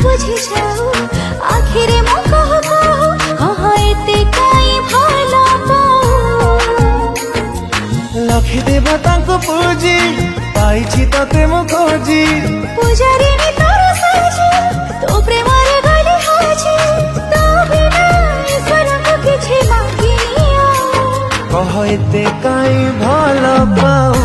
बुझी जाऊ आखिर मो कह कह एते काई भला पाऊ लखि देवता को पूजी पाइछि तते मो खोजी पूजारी नी तोर साजी तो प्रेम रे गली हाजी तो बिना ईश्वर को किछि मांगिनिया कह एते काई भला पाऊ।